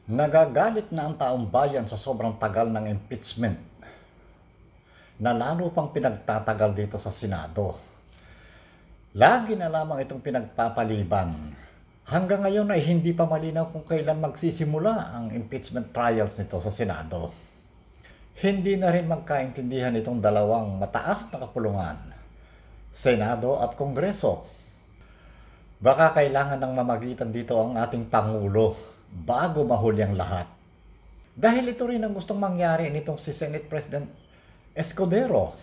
Nagagalit na ang taong bayan sa sobrang tagal ng impeachment na lalo pang pinagtatagal dito sa Senado. Lagi na lamang itong pinagpapaliban. Hanggang ngayon ay hindi pa malinaw kung kailan magsisimula ang impeachment trials nito sa Senado. Hindi na rin magkaintindihan itong dalawang mataas na kapulungan, Senado at Kongreso. Baka kailangan ng mamagitan dito ang ating Pangulo bago mahuli ang lahat. Dahil ito rin ang gustong mangyari nitong si Senate President Escudero.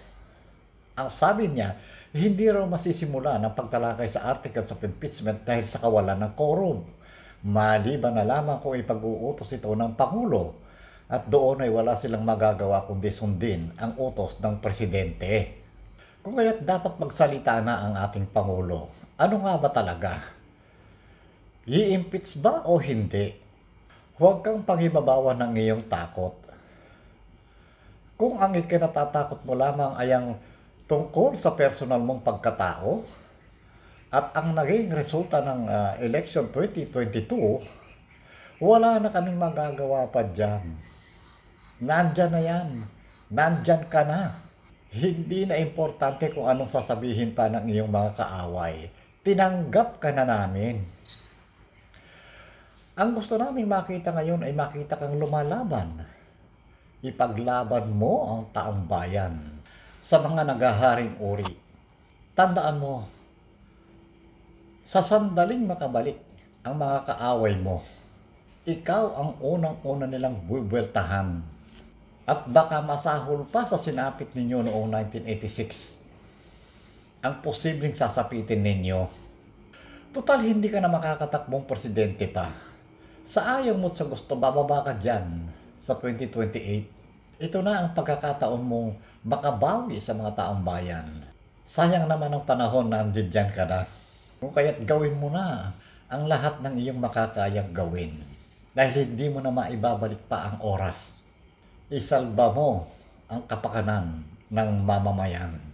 Ang sabi niya, hindi raw masisimula ng pagtalakay sa articles of impeachment dahil sa kawalan ng quorum. Maliban na lamang kung ipag-uutos ito ng Pangulo at doon ay wala silang magagawa kundi sundin ang utos ng Presidente. Kung kaya't dapat magsalita na ang ating Pangulo. Ano nga ba talaga? I-impeach ba o hindi? Huwag kang pangibabawan ng iyong takot. Kung ang ikinatatakot mo lamang ay ang tungkol sa personal mong pagkatao at ang naging resulta ng election 2022, wala na kaming magagawa pa dyan. Nandyan na yan. Nandyan ka na. Hindi na importante kung anong sasabihin pa ng iyong mga kaaway. Tinanggap ka na namin. Ang gusto namin makita ngayon ay makita kang lumalaban. Ipaglaban mo ang taong bayan sa mga naghaharing uri. Tandaan mo, sa sandaling makabalik ang mga kaaway mo, ikaw ang unang-una nilang buweltahan. At baka masahol pa sa sinapit ninyo noong 1986 ang posibleng sasapitin ninyo. Total hindi ka na makakatakbong presidente pa. Sa ayaw mo't sa gusto, bababa ka dyan sa 2028. Ito na ang pagkakataon mong makabawi sa mga taong bayan. Sayang naman ang panahon na andyan ka na. Kung kaya't gawin mo na ang lahat ng iyong makakayang gawin. Dahil hindi mo na maibabalik pa ang oras. Isalba mo ang kapakanan ng mamamayan.